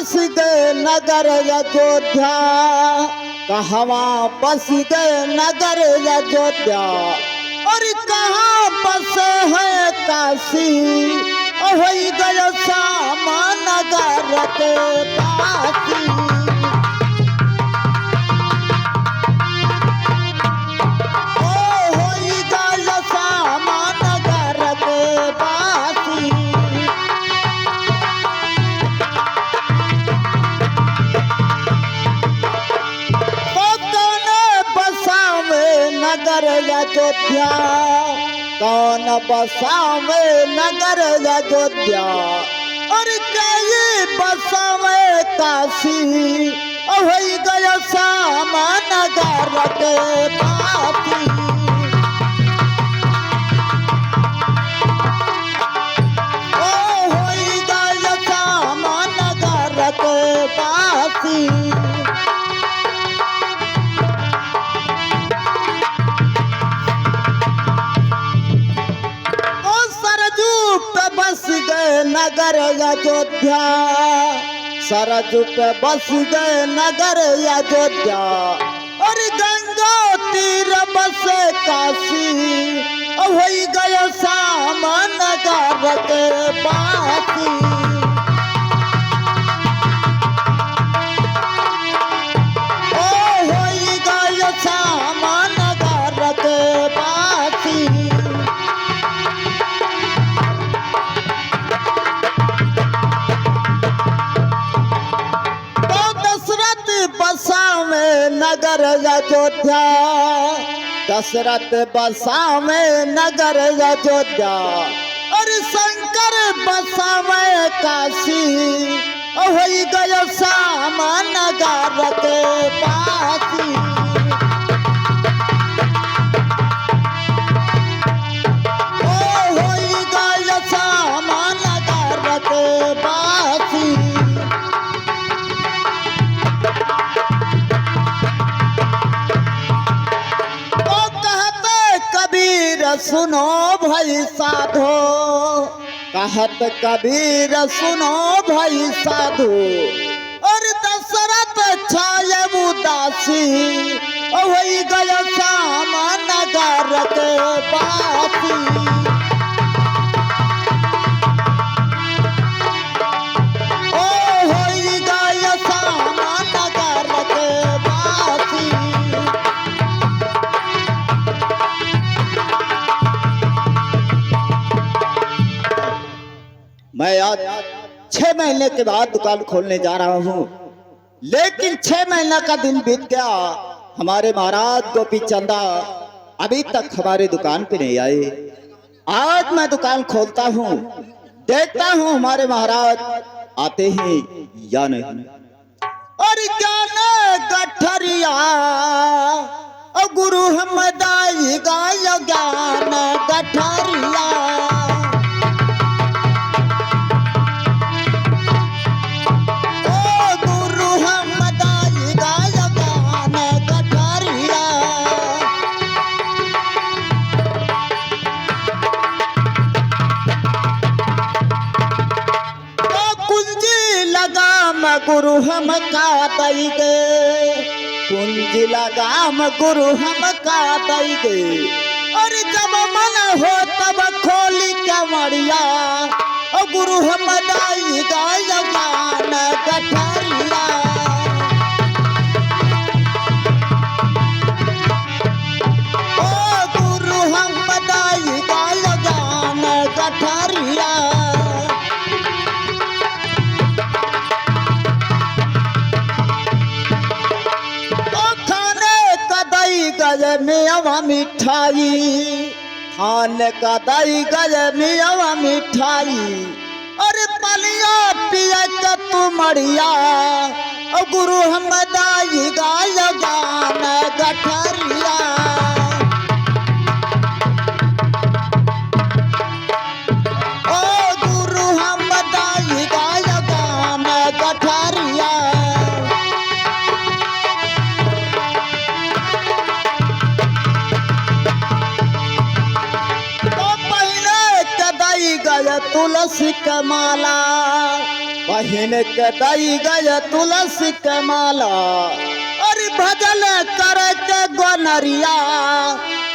बस गए नगर अयोध्या, कहवा बस गए नगर अयोध्या, और कहाँ बस है काशी, वही गयो श्याम नगर के पासी। नगर अयोध्या कौन बसावे नगर अयोध्या, और कई बसावे काशी, वही गयो श्याम नगर के पासी। ओ होई गयो श्याम नगर के पासी। नगर अयोध्या सरजू पे बस गए नगर अयोध्या, और गंगा तीर बस काशी, वही गयो श्याम नगर के पासी। ओ होई गयो श्याम नगर के पासी। नगर अयोध्या दशरथ बसावे नगर अयोध्या, और शंकर बसावे काशी, वही गयो श्याम नगर के पासी। ओ होई गयो श्याम नगर के पासी। सुनो भाई साधो, कहत कबीर सुनो भाई साधो, और दशरथ छाये उदासी, वही गयो श्याम नगर के पासी। ओ होई गयो श्याम नगर के पासी। मैं आज 6 महीने के बाद दुकान खोलने जा रहा हूँ, लेकिन 6 महीना का दिन बीत गया, हमारे महाराज गोपी चंदा अभी तक हमारे दुकान पे नहीं आए। आज मैं दुकान खोलता हूँ, देखता हूँ हमारे महाराज आते हैं या नहीं। और ज्ञान गठरिया गुरु हम दाई गाय ज्ञान गठरिया, गुरु हम का दई गे, कुंजी लगाम गुरु हम का दई गे, और जब मन हो तब खोली कमरिया, गुरु हम दाई गाय ज्ञान गठरिया। ओ गुरु हम दाई गाय ज्ञान गठरिया। गज मेवा मिठाई, खान का दई गज मेवा मिठाई, और पलिया पिया का तुमड़िया, गुरु हम दाई गाय ज्ञान गठरिया। ओ गुरु हम दाई गाय ज्ञान गठरिया। तुलसी का माला पहिन के दई गय तुलसी के माला अरे भजन कर के गोनरिया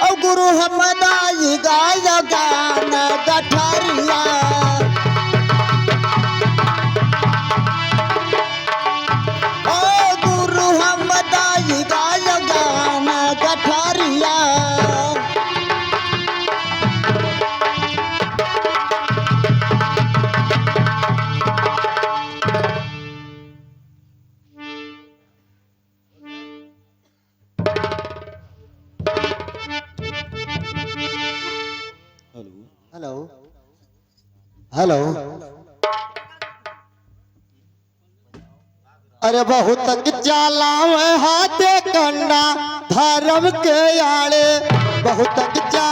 और गुरु हम दाई गाय गान गठरिया ओ गुरु हम दाई गाय गान गठरिया हेलो हेलो अरे बहुत जाला हाथे कंडा धर्म के आड़े बहुत जा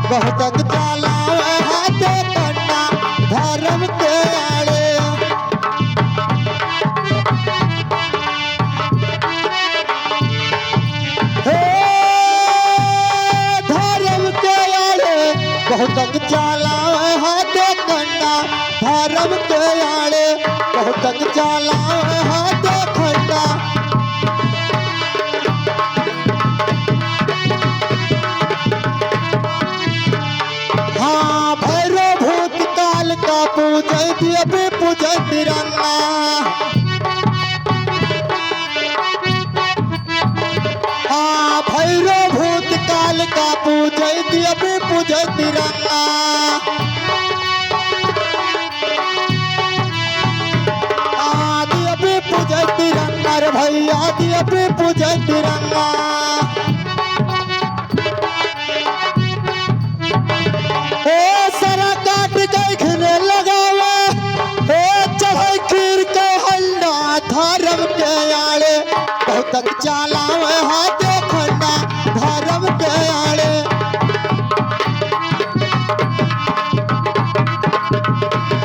बहुत जाला हाथे कंडा धर्म के आड़े बहुत जाला हाथे कंडा धर्म के आड़े बहुत जाला हाथे खंडा हाँ भैरो भूत काल का पूजय दिव्य पूजय तिरंगा हाँ भैरो भूत काल का पूजय दिव्य पूजय तिरंगा दिव्य पूजय तिरंगा रे भैया दिव्य पूजय तिरंगा ओ सारा काट के घिने लगावा ओ चढ़ाई खीर के हल्ला धर्म के आड़े बहुत चाला हाथे खंडा धर्म के आड़े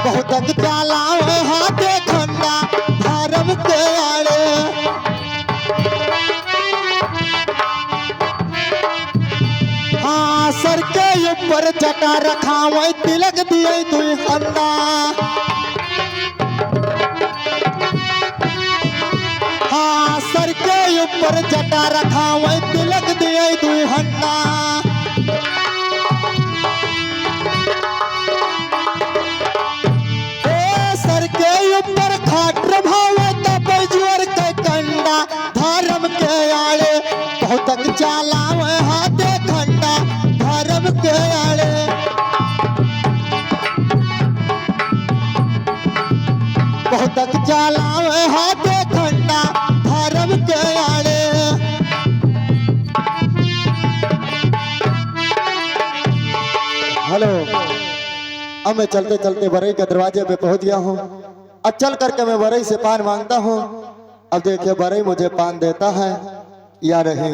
बहुत चाला हाथे खंडा धर्म के आड़े हाँ सर के ऊपर जटा रखाव तिलक दिए दुई खंडा हाँ सर के ऊपर जटा रखाव तिलक दिए दुई हंडा सर के ऊपर खाटर भाव तबजोर के कंडा धर्म के आड़े बहुत चाला हाथे खंडा धर्म के आड़े बहुत चाला हाथे खंडा धर्म के आड़े हेलो अब मैं चलते चलते बरई के दरवाजे पे पहुंच गया हूँ। अब चल करके मैं बरई से पान मांगता हूँ। अब देखिए बरई मुझे पान देता है या नहीं।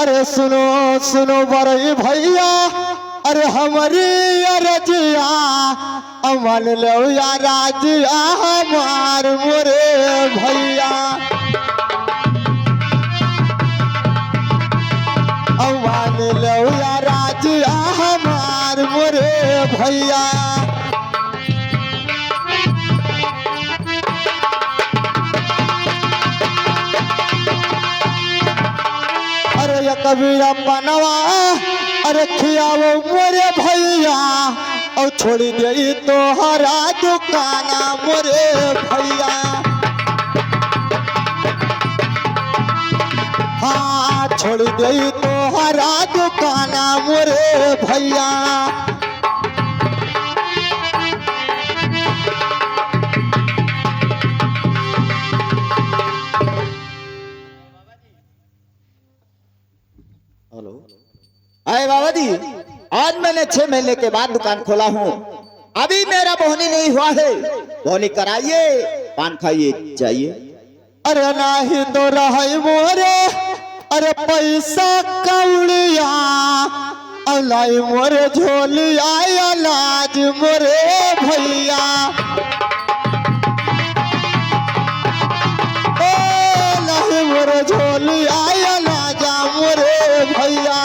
अरे सुनो सुनो बरई भैया अरे हमारी अरजिया अमन लो या राजिया हमार मोरे भैया अमन लो या राजिया हमार मोरे भैया अरे या कबीरा पनवा अरे खियावो मोरे भैया और छोड़ी दे तो हरा दुकाना मोरे भैया हाँ छोड़ी दे तो हरा दुकाना मोरे भैया हेलो अरे बाबा जी आज मैंने 6 महीने के बाद दुकान खोला हूँ अभी मेरा बोहनी नहीं हुआ है बोहनी कराइए पान खाइए जाइए अरे नाही तो रहे मोरे अरे पैसा कौड़िया अलाई मोरे झोलिया अनाज मोरे भैया नहीं मोरे झोलिया अनाज मोरे भैया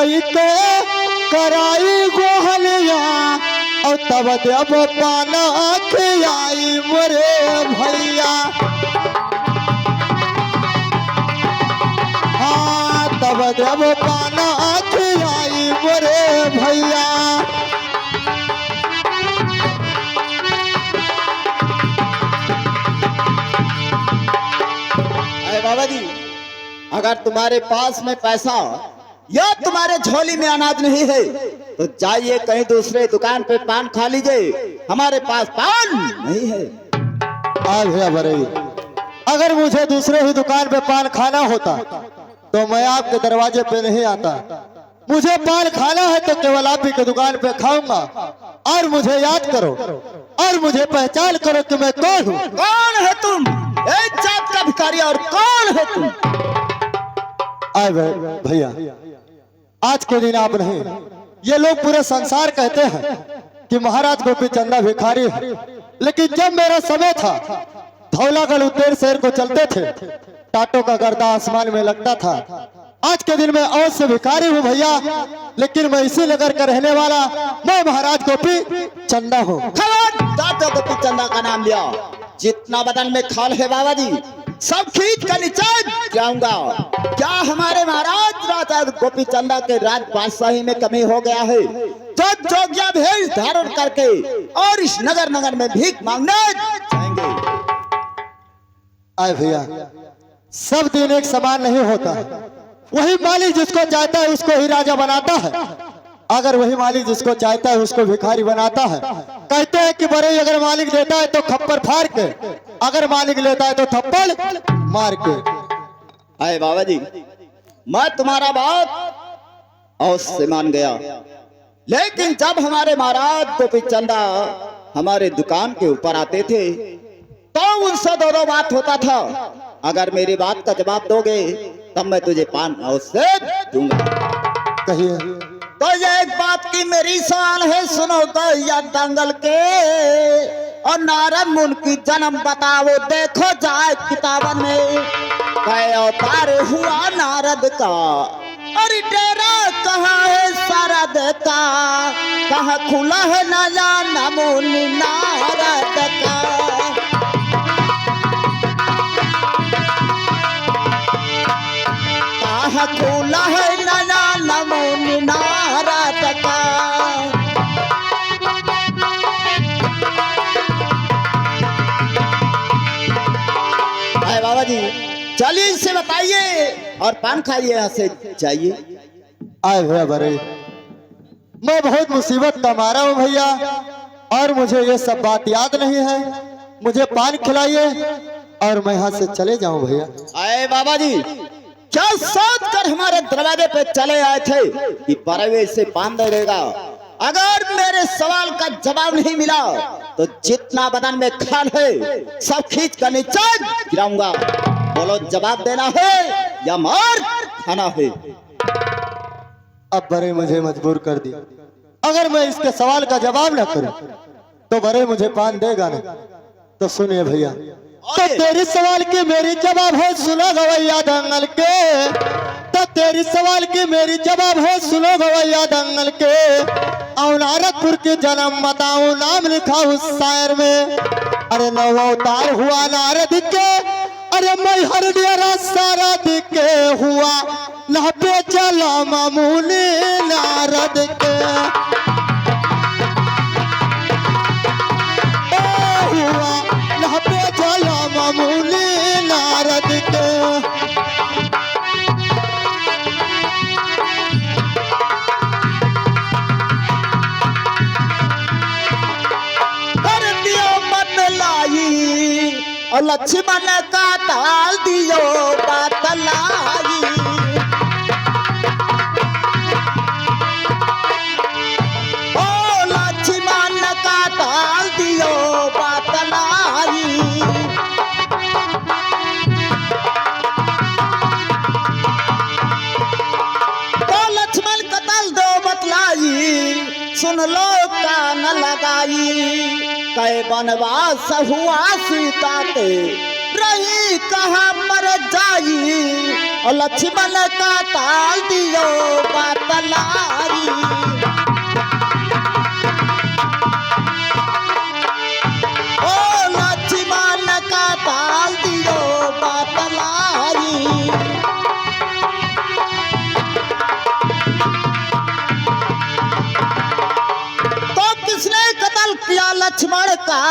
कई के कराई गोहलिया और तब देव पाना खियाई मोरे भैया। हाँ तब देव पाना खियाई मोरे भैया। अरे बाबा जी, अगर तुम्हारे पास में पैसा या तुम्हारे झोली में अनाज नहीं है तो जाइए कहीं दूसरे दुकान पे पान खा लीजिए, हमारे पास पान नहीं है। आ भैया बरई, अगर मुझे दूसरे ही दुकान पे पान खाना होता तो मैं आपके दरवाजे पे नहीं आता। मुझे पान खाना है तो केवल आप ही के दुकान पे खाऊंगा। और मुझे याद करो और मुझे पहचान करो कि मैं कौन हूँ। कौन है तुम? एक जात का भिखारी, और कौन है तुम? आए भैया, आज के दिन आप नहीं, ये लोग पूरे संसार कहते हैं कि महाराज गोपी चंदा भिखारी है, लेकिन जब मेरा समय था धौलागढ़ उत्तर शहर को चलते थे, टाटों का गर्दा आसमान में लगता था। आज के दिन में और से भिखारी हूँ भैया, लेकिन मैं इसी नगर का रहने वाला मैं महाराज गोपी चंदा हूँ। दादा गोपी चंदा का नाम लिया, जितना बदन में खाल है बाबा जी सब खींच कर नीचे जाऊंगा। क्या हमारे महाराज राजा गोपी चंदा के राज बादशाही में कमी हो गया है जो जोगिया भेष धारण करके और इस नगर नगर में भीख मांगने जाएंगे? आए भैया, सब दिन एक समान नहीं होता। वही मालिक जिसको चाहता है उसको ही राजा बनाता है, अगर वही मालिक जिसको चाहता है उसको भिखारी बनाता है। कहते हैं कि बड़े अगर मालिक देता है तो खप्पर फाड़ के, अगर मालिक लेता है तो थप्पड़ मार के। आए बाबा जी, मैं तुम्हारा बात और से मान गया, लेकिन जब हमारे महाराज गोपी चंदा हमारे दुकान के ऊपर आते थे तो उनसे दो बात होता था। अगर मेरी बात का जवाब दोगे तब मैं तुझे पान और से दूंगा। कहिए। तो ये एक बात की मेरी सवाल है, सुनो तो या दंगल के और नारद मुन की जन्म बताओ, देखो जाए किताबन में कै अवतार हुआ नारद का, और डेरा कहाँ है शारद का, कहाँ खुला है नया नमूनी नारद का। कहाँ खुला है नया नमूनी नारद का। अरे बाबा जी चलिए इससे बताइए और पान खाइए, यहाँ से जाइए। आए भैया बड़े, मैं बहुत मुसीबत का मारा हूँ भैया, और मुझे ये सब बात याद नहीं है। मुझे पान खिलाइए और मैं यहाँ से चले जाऊं भैया। अरे बाबा जी, क्या सोच कर हमारे दरवाजे पे चले आए थे कि परवेश से पान दे देगा? अगर मेरे सवाल का जवाब नहीं मिला तो जितना बदन में खाल है सब खींच कर नीचे गिराऊंगा। बोलो जवाब देना है या मार खाना है? अब बड़े मुझे मजबूर कर दिया, अगर मैं इसके सवाल का जवाब न करूं तो बड़े मुझे पान देगा नहीं। तो सुनिए भैया, तो तेरी सवाल की मेरी जवाब है, सुनो गवैया दंगल के। तो तेरी सवाल की मेरी जवाब है, सुनो गवैया दंगल के। और नारदपुर के जन्म बताऊं, नाम लिखा उस शायर में। अरे नव अवतार हुआ नारद के, अरे मैं हर डेरा सारा दिखे हुआ न पे चला मामूली नारद के। हुआ न पे चला मामूली नारद के। कर दियो बतलाई और लक्ष्मण का ताल दियो बतलाई। ओ लक्ष्मण का ताल दियो बतलाई। तो लक्ष्मण का ताल दो बतलाई, सुन लो कान लगाई। कै वनवास हुआ सीता के, रही कहाँ मर जाई। और लक्ष्मण का ताल दियो बतलाई। ओ लक्ष्मण का ताल दियो बतलाई। तो किसने कत्ल किया लक्ष्मण का,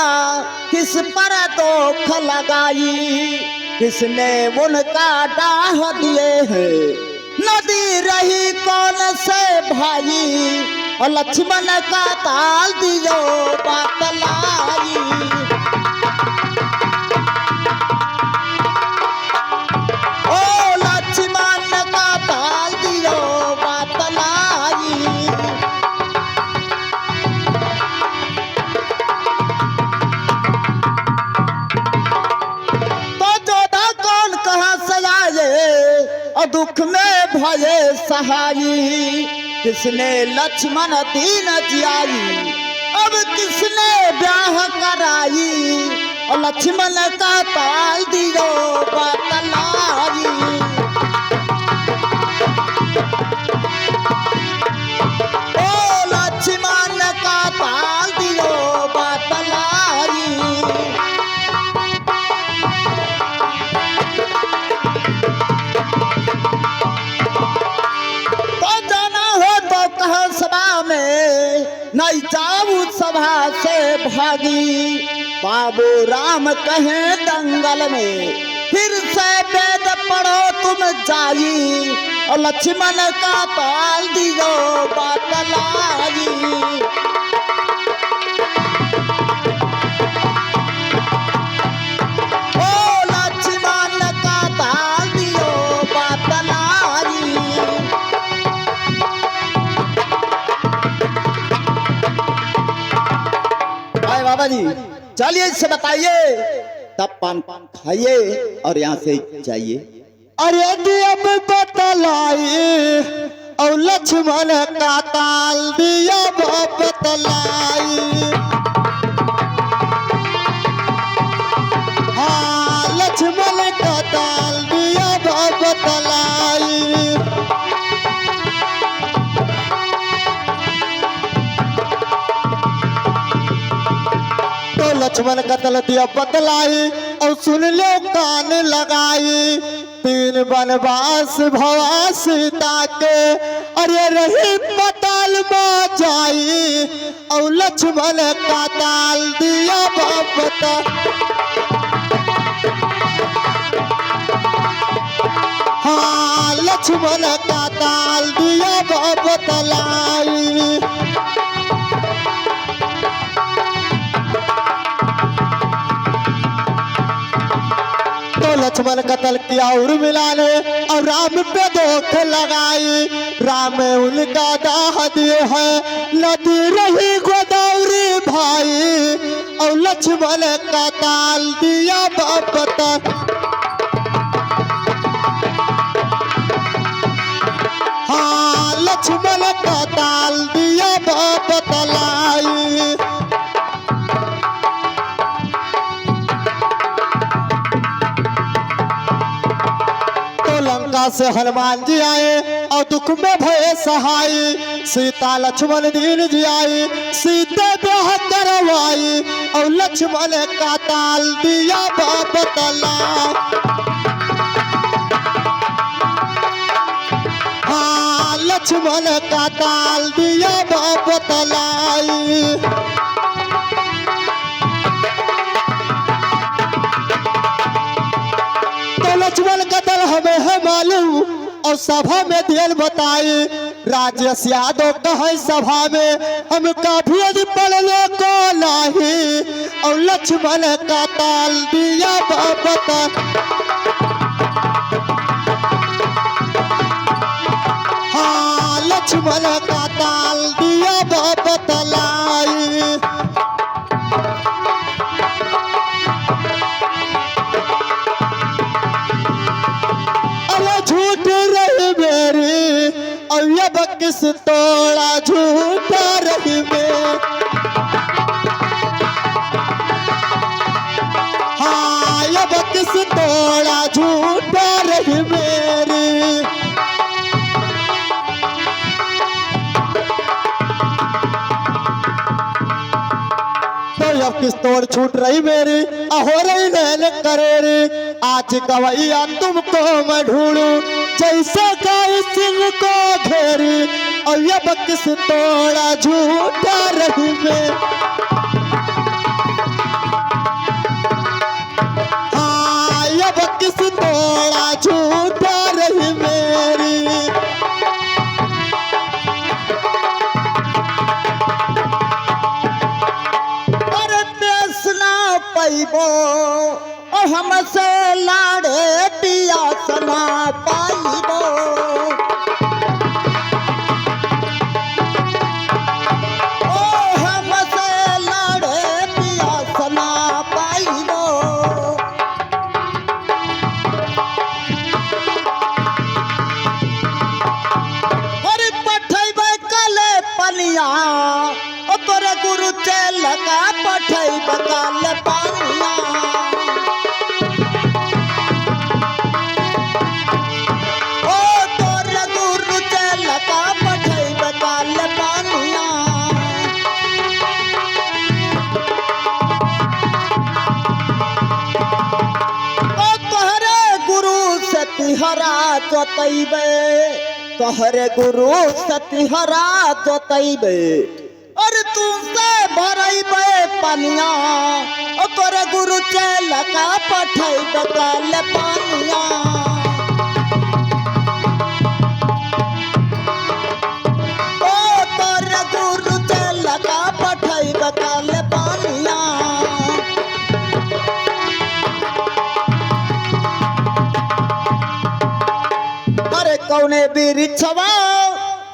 किस पर दोख लगाई, किसने उनका डाह दिए हैं, नदी रही कौन से भाई, और लक्ष्मण का ताल दियो बतलाई। ओ लक्ष्मण का ताल दियो बतलाई। और दुख में भये सहाई, किसने लक्ष्मण दीन जियाई, अब किसने ब्याह कराई, और लक्ष्मण का ताल दियो बतलाई। ओ लक्ष्मण का ताल दियो बतलाई। नहीं जाऊं सभा से भागी, बाबू राम कहे दंगल में, फिर से वेद पढ़ो तुम जाई, और लक्ष्मण का ताल दियो बतलाई। ओ लक्ष्मण का ताल दियो बतलाई। बाबा जी चलिए इससे बताइए, तब पान खाइए और यहाँ से जाइए। अरे अब बतलाई, और लक्ष्मण का ताल दिया बतलाई। हाँ लक्ष्मण का ताल दिया बतलाई। तो लक्ष्मण कतल दिया बतलाई, और सुन लो कान लगाई, तीन वनवास भवा सीता के, अरे रही पताल में जाई, और लक्ष्मण का ताल दिया बता। हाँ लक्ष्मण का ताल दिया बतलाई। लक्ष्मण कत्ल किया उर्मिला ने, और राम पे दोख लगाई, राम उनका दाह दिए है, नदी रही गोदावरी भाई, और लक्ष्मण का ताल दिया बता। हाँ लक्ष्मण का ताल दिया बतलाई। लंका से हनुमान जी आए, और दुख में भये सहाय, सीता लक्ष्मण दीन जी आई, सीता ब्याह करवाई, और लक्ष्मण का ताल दिया बतला। हाँ लक्ष्मण का ताल दिया बतलाई। लक्ष्मण कत्ल हमें है मालूम, और सभा में दिल बताई, राजेश यादव कहे सभा में, हम काफी यदि पढ़ने को नहीं, और लक्ष्मण का ताल दिया बता। हाँ लक्ष्मण का ताल दिया बतलाई। किस तोड़ा झूठा रही में, हाँ अब किस तोड़ा झूठा रही मेरी। किस तोड़ छूट रही मेरी हो रही नैन करेरी। आज गवैया तुमको मैं ढूंढूं जैसे गाय सिंह को घेरी। और ये किस तोड़ा झूठा रही मैं। हाँ ये किस तोड़ा झूठा रही मेरी। पैबो ओ हमसे लाड़े पिया सना पाइबो। ओ हमसे लाड़े पिया सना पाइबो। अरे पठैबे कले पनिया ओ तोरे गुरु चेल का पठैबे कले पनिया। ओ तोरे गुरु चेल का पठैबे कले पनिया। ओ तोहरे गुरु से तिहरा जोतैबे। तोहरे गुरु से तिहरा जोतैबे। और तुमसे भरैबे पनिया ओ तोरे गुरु चेल का पठैबे कले पनिया। ओ तोरे गुरु चेल का पठैबे कले पनिया। अरे कौने बिरिछवा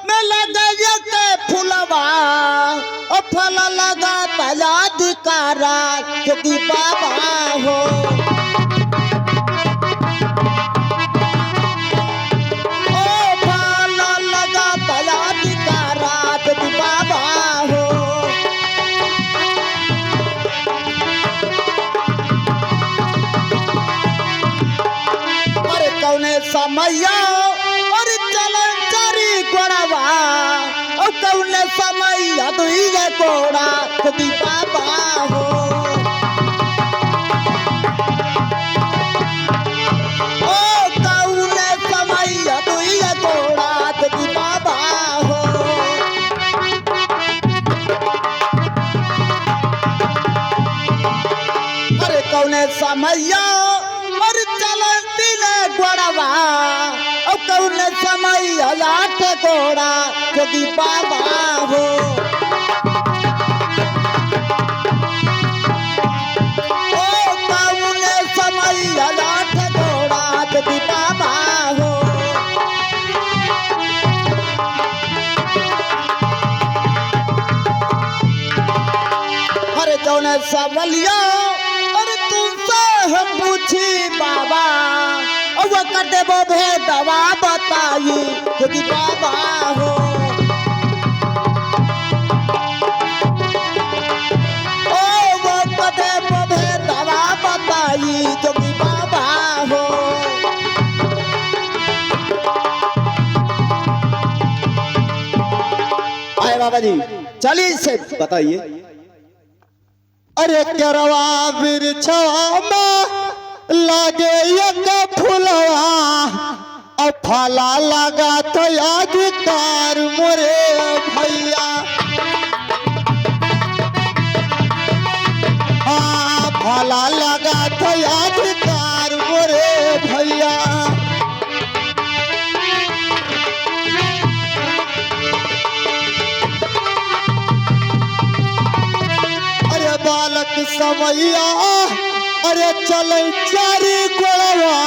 में लगा के फुलवा ओ फल लगा तलाधिकारा जोगी बाबा हो। ओ फल लगा तलाधिकारा जोगी बाबा हो। अरे कौने समैया और चलन चरी गोड़वा ओ कौने समैया दुइये गोड़ा जोगी बाबा हो। ओ कौने समैया दुइये गोड़ा जोगी बाबा हो। अरे कौने समैया और चलन तिले गोड़वा ओ कौने समैया लाठ गोड़ा जोगी बाबा हो। ओ कौने समैया लाठ गोड़ा जोगी बाबा हो। अरे जौने सवलिया अरे तुमसे हम पूछी बाबा ओ वो कर देबो भेदवा बताई जोगी बाबा हो। ओ वो कर देबो भेदवा बताई जोगी बाबा हो। आए बाबा जी चलिए से बताइए। अरे करवा बिरछवा में लागे एक फुलवा और फला लगा तो अधिकार मोरे भैया। हाँ फला लगा तो अधिकार मोरे भैया। अरे बालक समैया अरे चल चारी गोड़वा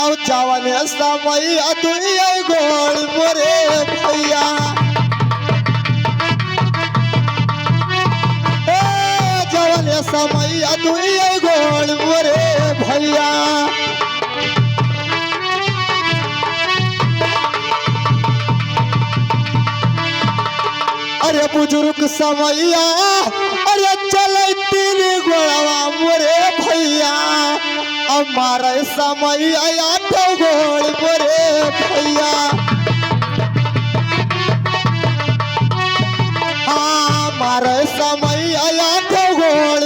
और जवन समैया दुइये गोड़ मोरे भैया। जवन समैया दुइये गोड़ मोरे भैया। अरे बुजुर्ग समैया अरे चले तीन गोड़वा मोरे भैया। हमारे समैया आठ गोड़ मोरे भैया। हाँ हमारे समैया आठ गोड़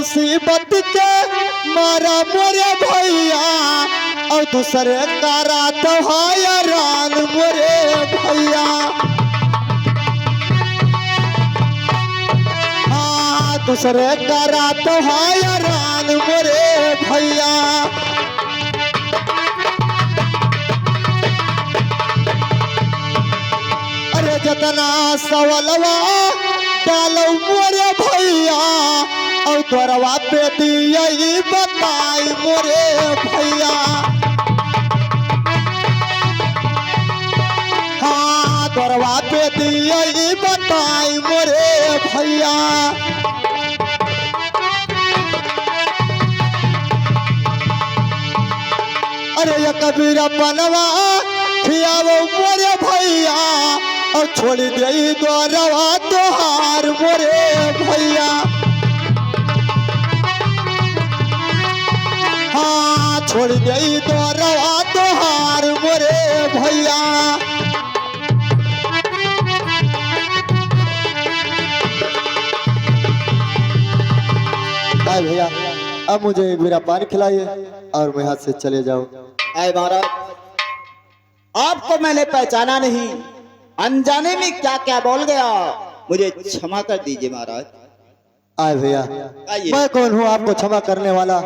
मुसीबत के मारा मोरे भैया और दूसरे का रात हैरान मोरे भैया। हाँ दूसरे का रात हैरान मोरे भैया। अरे जतना सवलवा डालो मोरे भैया और द्वारवा पे दिया बताई मोरे भैया। हाँ द्वारवा पे दिया बताई मोरे भैया। अरे ये कबीरा बनवा खियावो मोरे भैया और छोड़ दे द्वारवा तोहार मोरे भैया। हाँ छोड़ दे द्वारवा तोहार मोरे भैया। आए भैया अब मुझे एक मेरा पानी खिलाइए और मैं हाथ से चले जाऊं। आए महाराज, आपको मैंने पहचाना नहीं, अनजाने में क्या क्या बोल गया, मुझे क्षमा कर दीजिए महाराज। आए भैया आइए। मैं कौन हूँ आपको क्षमा करने वाला?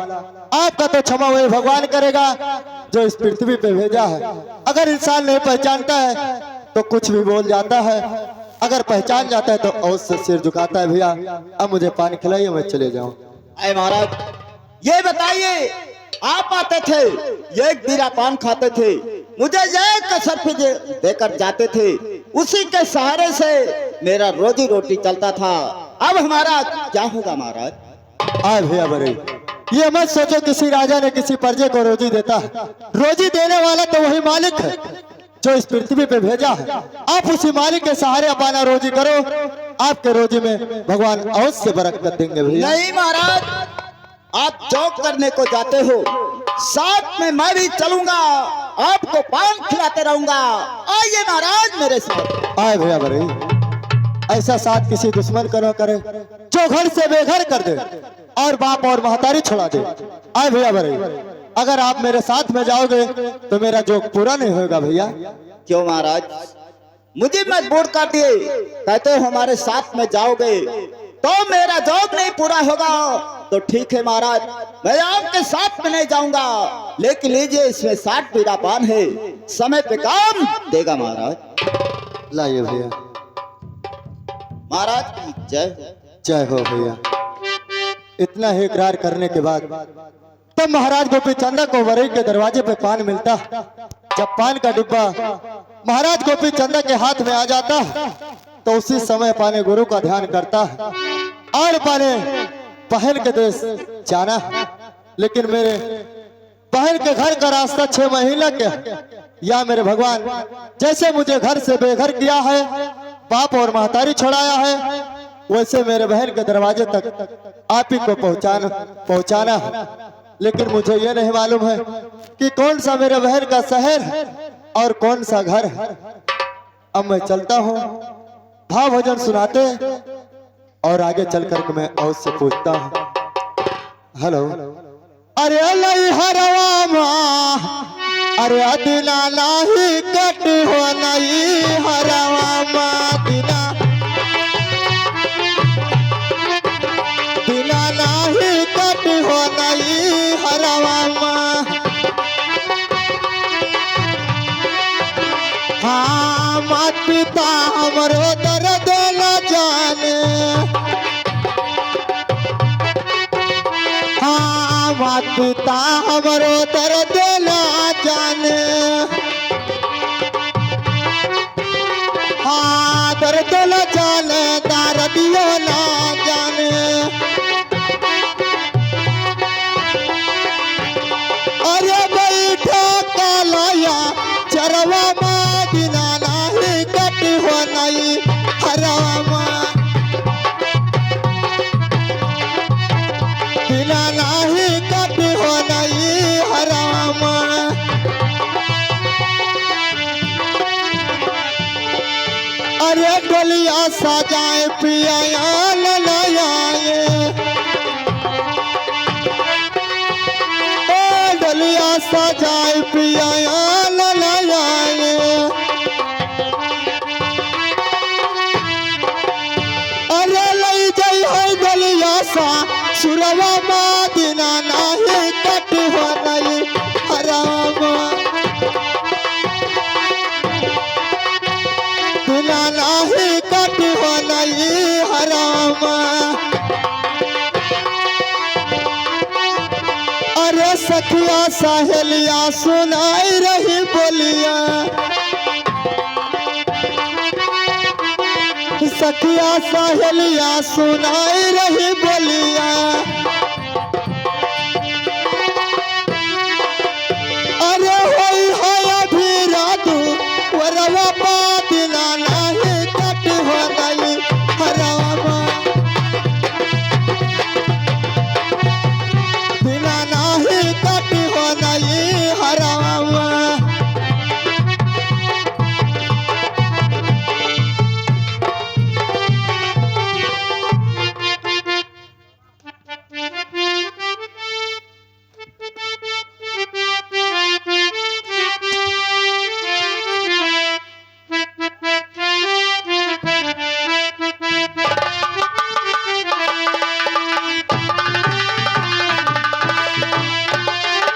आपका तो क्षमा वही भगवान करेगा जो इस पृथ्वी पे भेजा है। अगर इंसान नहीं पहचानता है तो कुछ भी बोल जाता है, अगर पहचान जाता है तो अवश्य सिर झुकाता है। भैया अब मुझे पानी खिलाइए, मैं चले जाऊं। आए महाराज, ये बताइए, आप आते थे, एक बीरा पान खाते थे, मुझे एक कसर पे देकर जाते थे, उसी के सहारे से मेरा रोजी रोटी चलता था। अब हमारा क्या होगा महाराज? आए भैया बड़े, ये मत सोचो किसी राजा ने किसी प्रजे को रोजी देता है। रोजी देने वाला तो वही मालिक है जो इस पृथ्वी पे भेजा है। आप उसी मालिक के सहारे अपना रोजी करो, आपके रोजी में भगवान अवश्य बरकत देंगे भैया। नहीं महाराज, आप जो करने को जाते हो साथ में मैं भी चलूंगा, आपको पान खिलाते रहूंगा। आइए महाराज मेरे साथ। आए भैया बड़े, ऐसा साथ किसी दुश्मन को न करे जो घर से बेघर कर दे और बाप और महतारी छुड़ा दे। आए भैया बड़े, अगर आप मेरे साथ में जाओगे तो मेरा जोग पूरा नहीं होगा भैया। क्यों महाराज, मुझे मजबूर कर दिए, कहते हो हमारे साथ में जाओगे तो मेरा जोग नहीं पूरा होगा। तो ठीक है महाराज, मैं आपके साथ में नहीं जाऊंगा, लेकिन लीजिए इसमें 60 बीरा पान है, समय पे काम देगा महाराज। लाइए भैया। महाराज की जय। जय हो भैया। इतना ही इकरार करने के बाद तब महाराज गोपी चंदा को वरई के दरवाजे पे पान मिलता। जब पान का डिब्बा महाराज गोपी चंदा के हाथ में आ जाता तो उसी समय पाने गुरु का ध्यान करता और पाने बहन के देश जाना। लेकिन मेरे बहन के घर का रास्ता 6 महीने के, या मेरे भगवान जैसे मुझे घर से बेघर किया है, बाप और महतारी छोड़ाया है, वैसे मेरे बहन के दरवाजे तक आप ही को पहुंचाना है। लेकिन मुझे ये नहीं मालूम है कि कौन सा मेरे बहन का शहर और कौन सा घर है। अब मैं चलता हूँ, भाव भजन सुनाते और आगे चल करके मैं अवश्य पूछता हूँ। हेलो। अरे लई हरवा माँ, अरे दिना नाही कट हो नहीं हरवा माँ, दिना नाही कट हो नहीं हरवा माँ। हाँ मात पिता हमरो दर्द न जाने, हाँ मात पिता हमरो दर्द न जाने, हाँ दर्द न जाने दर्दियो न जाने। अरे बैठा कालाया चरवा माँ, बिना नाही कट हो नहीं हरवा माँ, बिना नाही कट हो नहीं हरवा माँ। अरे डोलिया सजाए पिया ललाए, सजाए पिया ललाए। अरे लई जाई है गलिया सा सुरवा मादिना नाही कट हो नहीं हराम बिना नाही कट हो नहीं हराम। अरे सखिया सहेलिया सुनाई रही बोलिया, सखिया सहेलिया सुनाई रही बोलिया।